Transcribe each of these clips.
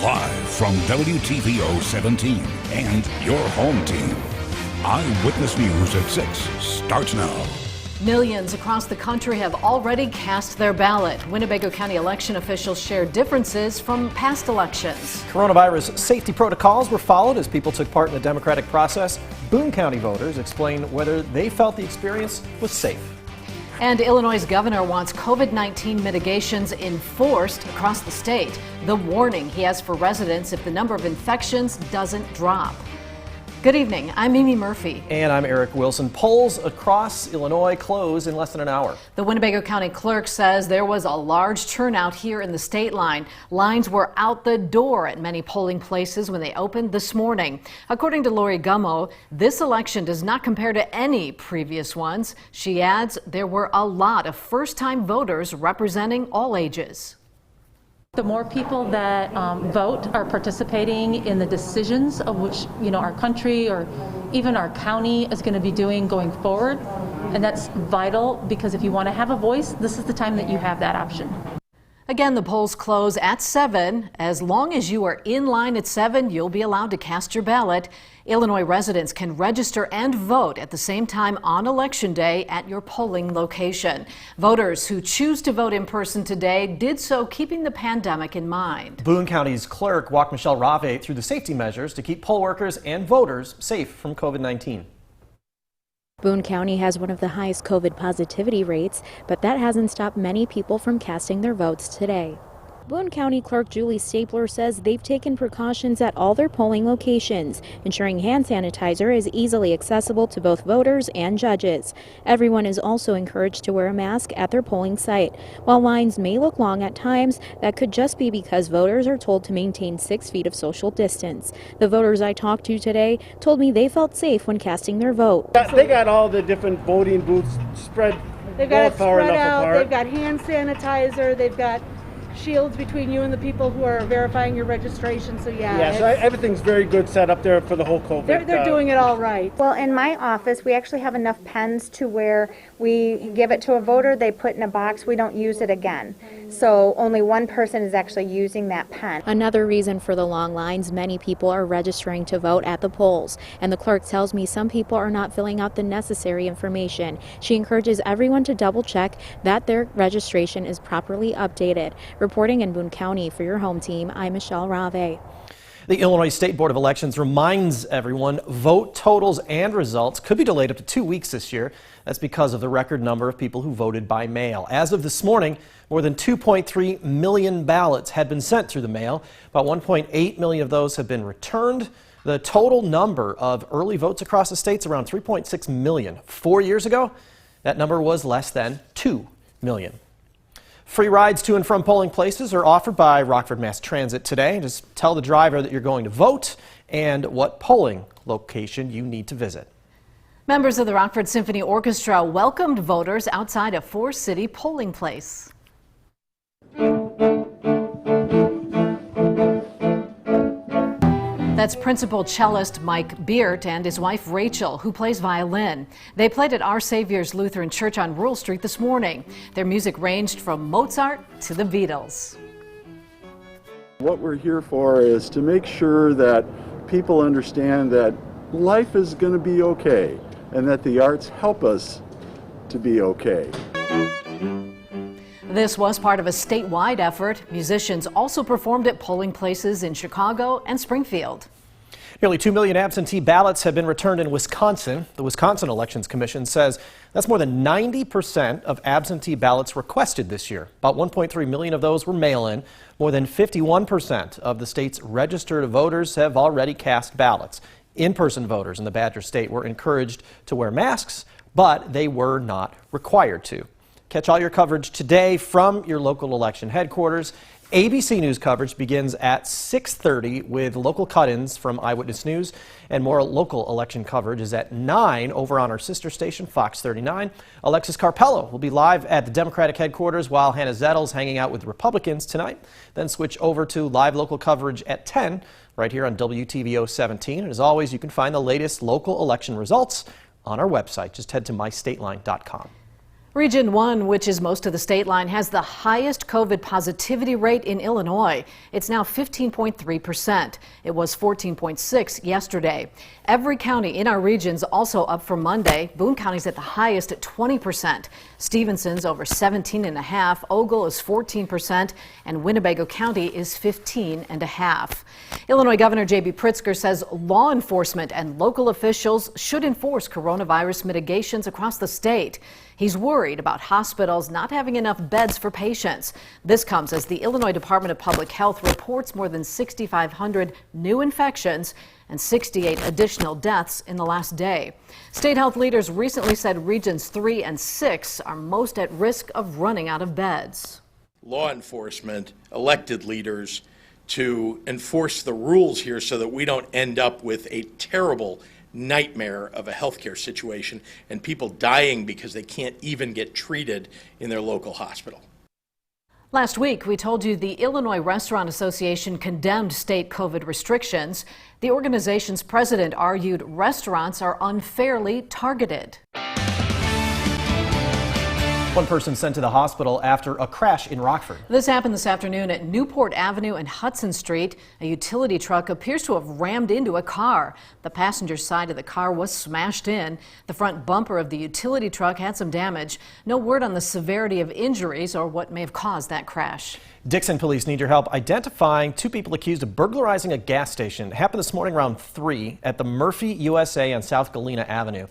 Live from WTVO 17 and your home team. Eyewitness News at 6 starts now. Millions across the country have already cast their ballot. Winnebago County election officials share differences from past elections. Coronavirus safety protocols were followed as people took part in the democratic process. Boone County voters explain whether they felt the experience was safe. And Illinois' governor wants COVID-19 mitigations enforced across the state. The warning he has for residents if the number of infections doesn't drop. Good evening, I'm Mimi Murphy. And I'm Eric Wilson. Polls across Illinois close in less than an hour. The Winnebago County clerk says there was a large turnout here in the state line. Lines were out the door at many polling places when they opened this morning. According to Lori Gummo, this election does not compare to any previous ones. She adds there were a lot of first-time voters representing all ages. The more people that vote are participating in the decisions of which, our country or even our county is going to be doing going forward. And that's vital because if you want to have a voice, this is the time that you have that option. Again, the polls close at 7. As long as you are in line at 7, you'll be allowed to cast your ballot. Illinois residents can register and vote at the same time on Election Day at your polling location. Voters who choose to vote in person today did so keeping the pandemic in mind. Boone County's clerk walked Michelle Rave through the safety measures to keep poll workers and voters safe from COVID-19. Boone County has one of the highest COVID positivity rates, but that hasn't stopped many people from casting their votes today. Boone County Clerk Julie Stapler says they've taken precautions at all their polling locations, ensuring hand sanitizer is easily accessible to both voters and judges. Everyone is also encouraged to wear a mask at their polling site. While lines may look long at times, that could just be because voters are told to maintain 6 feet of social distance. The voters I talked to today told me they felt safe when casting their vote. They got all the different voting booths spread. They've got it far spread enough out. apart. They've got hand sanitizer. They've got shields between you and the people who are verifying your registration. So so everything's very good set up there for the whole COVID. They're doing it all right. Well, in my office, we actually have enough pens to where we give it to a voter, they put in a box, we don't use it again. So only one person is actually using that pen. Another reason for the long lines, many people are registering to vote at the polls. And the clerk tells me some people are not filling out the necessary information. She encourages everyone to double check that their registration is properly updated. Reporting in Boone County for your home team, I'm Michelle Rave. The Illinois State Board of Elections reminds everyone vote totals and results could be delayed up to 2 weeks this year. That's because of the record number of people who voted by mail. As of this morning, more than 2.3 million ballots had been sent through the mail. About 1.8 million of those have been returned. The total number of early votes across the state is around 3.6 million. 4 years ago, that number was less than 2 million. Free rides to and from polling places are offered by Rockford Mass Transit today. Just tell the driver that you're going to vote and what polling location you need to visit. Members of the Rockford Symphony Orchestra welcomed voters outside a four-city polling place. That's principal cellist Mike Beert and his wife Rachel, who plays violin. They played at Our Savior's Lutheran Church on Rural Street this morning. Their music ranged from Mozart to the Beatles. What we're here for is to make sure that people understand that life is going to be okay and that the arts help us to be okay. This was part of a statewide effort. Musicians also performed at polling places in Chicago and Springfield. Nearly 2 million absentee ballots have been returned in Wisconsin. The Wisconsin Elections Commission says that's more than 90% of absentee ballots requested this year. About 1.3 million of those were mail-in. More than 51% of the state's registered voters have already cast ballots. In-person voters in the Badger State were encouraged to wear masks, but they were not required to. Catch all your coverage today from your local election headquarters. ABC News coverage begins at 6:30 with local cut-ins from Eyewitness News, and more local election coverage is at 9 over on our sister station, Fox 39. Alexis Carpello will be live at the Democratic headquarters while Hannah Zettle's hanging out with Republicans tonight. Then switch over to live local coverage at 10 right here on WTVO 17. And as always, you can find the latest local election results on our website. Just head to mystateline.com. Region 1, which is most of the state line, has the highest COVID positivity rate in Illinois. It's now 15.3%. It was 14.6 yesterday. Every county in our region's also up for Monday. Boone County's at the highest at 20%. Stevenson's over 17.5%. Ogle is 14%, and Winnebago County is 15.5%. Illinois Governor J.B. Pritzker says law enforcement and local officials should enforce coronavirus mitigations across the state. He's worried about hospitals not having enough beds for patients. This comes as the Illinois Department of Public Health reports more than 6,500 new infections and 68 additional deaths in the last day. State health leaders recently said regions 3 and 6 are most at risk of running out of beds. Law enforcement, elected leaders to enforce the rules here so that we don't end up with a terrible nightmare of a healthcare situation and people dying because they can't even get treated in their local hospital. Last week, we told you the Illinois Restaurant Association condemned state COVID restrictions. The organization's president argued restaurants are unfairly targeted. One person sent to the hospital after a crash in Rockford. This happened this afternoon at Newport Avenue and Hudson Street. A utility truck appears to have rammed into a car. The passenger side of the car was smashed in. The front bumper of the utility truck had some damage. No word on the severity of injuries or what may have caused that crash. Dixon police need your help identifying two people accused of burglarizing a gas station. It happened this morning around 3 at the Murphy USA on South Galena Avenue.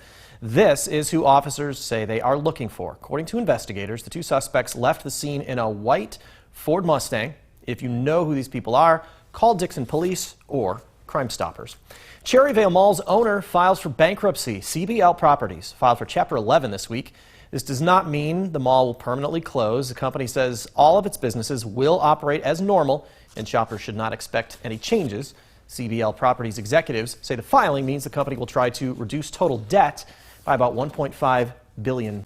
This is who officers say they are looking for. According to investigators, the two suspects left the scene in a white Ford Mustang. If you know who these people are, call Dixon Police or Crime Stoppers. Cherryvale Mall's owner files for bankruptcy. CBL Properties filed for Chapter 11 this week. This does not mean the mall will permanently close. The company says all of its businesses will operate as normal and shoppers should not expect any changes. CBL Properties executives say the filing means the company will try to reduce total debt by about $1.5 billion.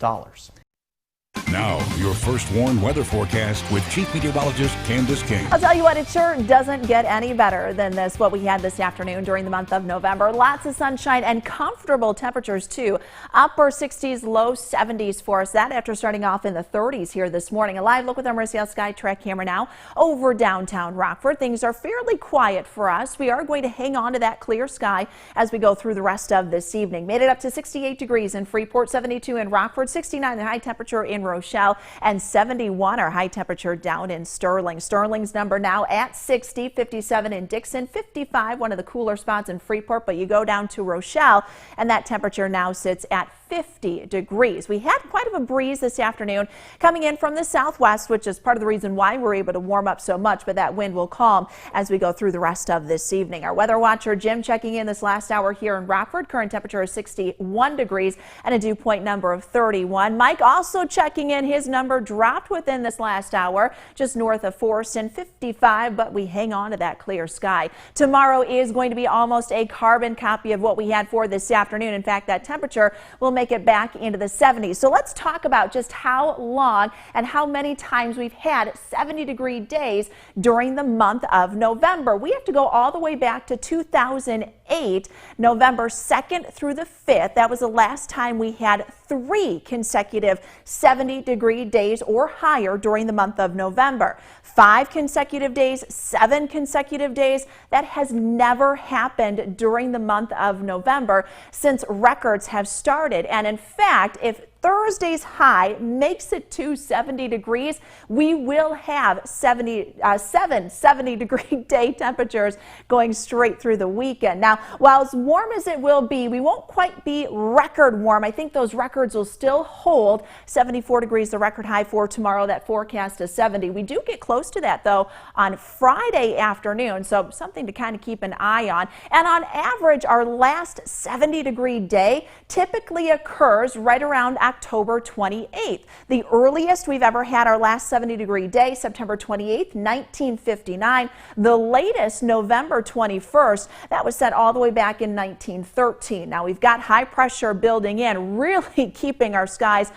Now, your first warned weather forecast with Chief Meteorologist Candice King. I'll tell you what, it sure doesn't get any better than this, what we had this afternoon during the month of November. Lots of sunshine and comfortable temperatures, too. Upper 60s, low 70s for us. That after starting off in the 30s here this morning. A live look with our Mercial Sky Track camera now over downtown Rockford. Things are fairly quiet for us. We are going to hang on to that clear sky as we go through the rest of this evening. Made it up to 68 degrees in Freeport, 72 in Rockford, 69 the high temperature in Rochelle, and 71 our high temperature down in Sterling. Sterling's number now at 60, 57 in Dixon, 55, one of the cooler spots in Freeport, but you go down to Rochelle and that temperature now sits at 50 degrees. We had quite of a breeze this afternoon coming in from the southwest, which is part of the reason why we're able to warm up so much, but that wind will calm as we go through the rest of this evening. Our weather watcher Jim checking in this last hour here in Rockford. Current temperature is 61 degrees and a dew point number of 31. Mike also checking in. His number dropped within this last hour, just north of Forreston, 55, but we hang on to that clear sky. Tomorrow is going to be almost a carbon copy of what we had for this afternoon. In fact, that temperature will make it back into the 70s. So let's talk about just how long and how many times we've had 70-degree days during the month of November. We have to go all the way back to 2008, November 2nd through the 5th. That was the last time we had 3 consecutive 70-degree days or higher during the month of November. 5 consecutive days, 7 consecutive days. That has never happened during the month of November since records have started. And in fact, if Thursday's high makes it to 70 degrees, we will have 7 70-degree day temperatures going straight through the weekend. Now, while as warm as it will be, we won't quite be record warm. I think those records will still hold. 74 degrees, the record high for tomorrow. That forecast is 70. We do get close to that, though, on Friday afternoon, so something to kind of keep an eye on. And on average, our last 70-degree day typically occurs right around October 28th. The earliest we've ever had our last 70-degree day, September 28th, 1959. The latest, November 21st. That was set all the way back in 1913. Now we've got high pressure building in, really keeping our skies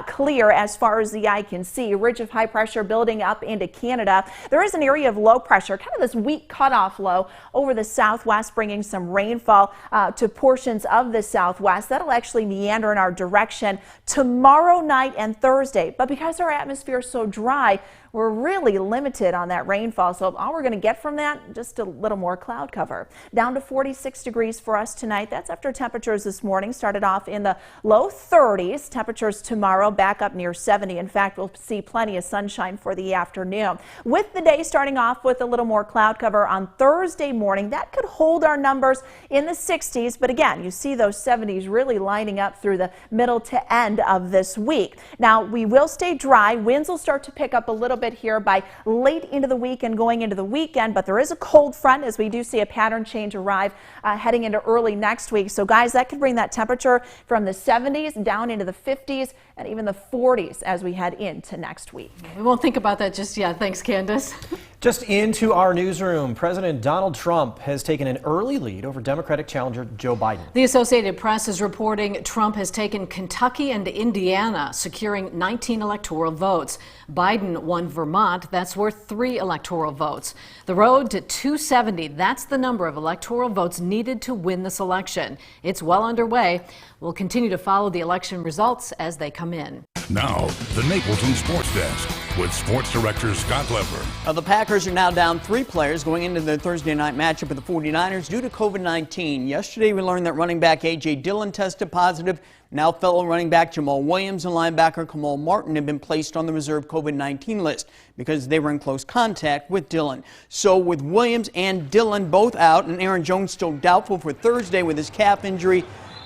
clear as far as the eye can see. A ridge of high pressure building up into Canada. There is an area of low pressure, kind of this weak cutoff low over the southwest, bringing some rainfall to portions of the southwest. That'll actually meander in our direction tomorrow night and Thursday. But because our atmosphere is so dry, we're really limited on that rainfall. So all we're going to get from that, just a little more cloud cover. Down to 46 degrees for us tonight. That's after temperatures this morning started off in the low 30s. Temperatures tomorrow back up near 70. In fact, we'll see plenty of sunshine for the afternoon. With the day starting off with a little more cloud cover on Thursday morning, that could hold our numbers in the 60s. But again, you see those 70s really lining up through the middle to end of this week. Now, we will stay dry. Winds will start to pick up a little bit here by late into the week and going into the weekend, but there is a cold front as we do see a pattern change arrive heading into early next week. So guys, that could bring that temperature from the 70s down into the 50s and even the 40s as we head into next week. We won't think about that just yet. Thanks, Candice. Just into our newsroom, President Donald Trump has taken an early lead over Democratic challenger Joe Biden. The Associated Press is reporting Trump has taken Kentucky and Indiana, securing 19 electoral votes. Biden won Vermont. That's worth 3 electoral votes. The road to 270, that's the number of electoral votes needed to win this election. It's well underway. We'll continue to follow the election results as they come in. Now, the Napleton Sports Desk with Sports Director Scott Leber. The Packers are now down 3 players going into their Thursday night matchup with the 49ers due to COVID-19. Yesterday, we learned that running back A.J. Dillon tested positive. Now fellow running back Jamal Williams and linebacker Kamal Martin have been placed on the reserve COVID-19 list because they were in close contact with Dillon. So with Williams and Dillon both out and Aaron Jones still doubtful for Thursday with his calf injury,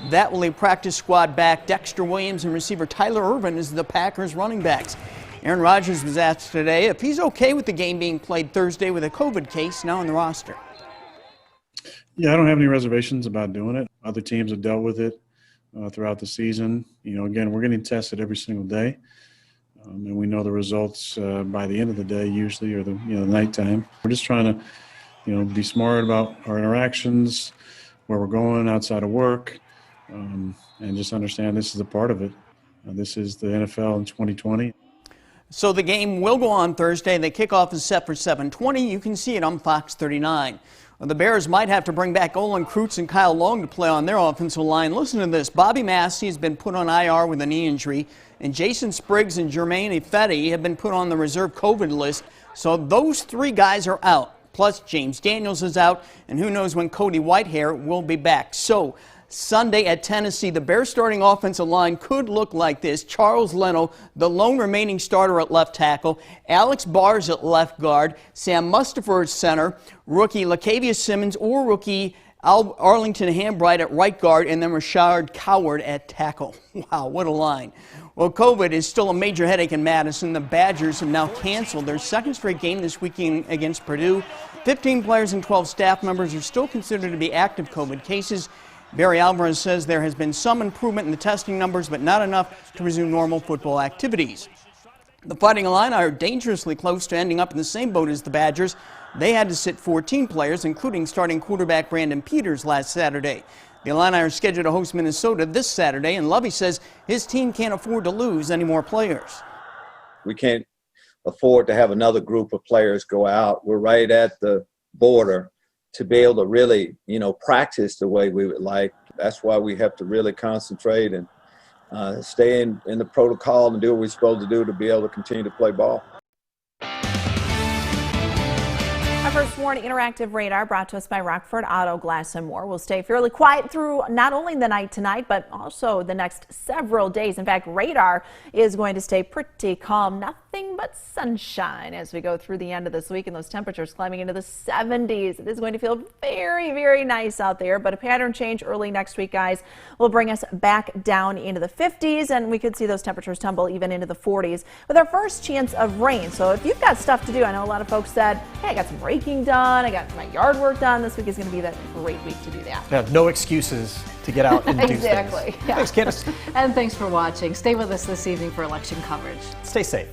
that will leave practice squad back Dexter Williams and receiver Tyler Ervin as the Packers running backs. Aaron Rodgers was asked today if he's okay with the game being played Thursday with a COVID case now on the roster. Yeah, I don't have any reservations about doing it. Other teams have dealt with it throughout the season. You know, again, we're getting tested every single day, and we know the results by the end of the day usually, or the nighttime. We're just trying to, be smart about our interactions, where we're going outside of work, and just understand this is a part of it. This is the NFL in 2020. So the game will go on Thursday. The kickoff is set for 7:20. You can see it on Fox 39. Well, the Bears might have to bring back Olin Kreutz and Kyle Long to play on their offensive line. Listen to this. Bobby Massey has been put on IR with a knee injury, and Jason Spriggs and Jermaine Ifedi have been put on the reserve COVID list. So those 3 guys are out. Plus, James Daniels is out, and who knows when Cody Whitehair will be back. So Sunday at Tennessee, the Bears starting offensive line could look like this. Charles Leno, the lone remaining starter at left tackle, Alex Bars at left guard, Sam Mustipher at center, rookie Latavius Simmons or rookie Arlington Hambright at right guard, and then Rashard Coward at tackle. Wow, what a line. Well, COVID is still a major headache in Madison. The Badgers have now canceled their second straight game this weekend against Purdue. 15 players and 12 staff members are still considered to be active COVID cases. Barry Alvarez says there has been some improvement in the testing numbers, but not enough to resume normal football activities. The Fighting Illini are dangerously close to ending up in the same boat as the Badgers. They had to sit 14 players, including starting quarterback Brandon Peters last Saturday. The Illini are scheduled to host Minnesota this Saturday, and Lovey says his team can't afford to lose any more players. We can't afford to have another group of players go out. We're right at the border to be able to really, practice the way we would like. That's why we have to really concentrate and stay in the protocol and do what we're supposed to do to be able to continue to play ball. Our first warning interactive radar brought to us by Rockford Auto Glass and More will stay fairly quiet through not only the night tonight, but also the next several days. In fact, radar is going to stay pretty calm. Nothing but sunshine as we go through the end of this week, and those temperatures climbing into the 70s. It is going to feel very, very nice out there, but a pattern change early next week, guys, will bring us back down into the 50s, and we could see those temperatures tumble even into the 40s with our first chance of rain. So if you've got stuff to do, I know a lot of folks said, hey, I got some raking done, I got my yard work done. This week is going to be that great week to do that. Yeah, no excuses to get out and do exactly. things. Yeah. Thanks, Candice. And thanks for watching. Stay with us this evening for election coverage. Stay safe.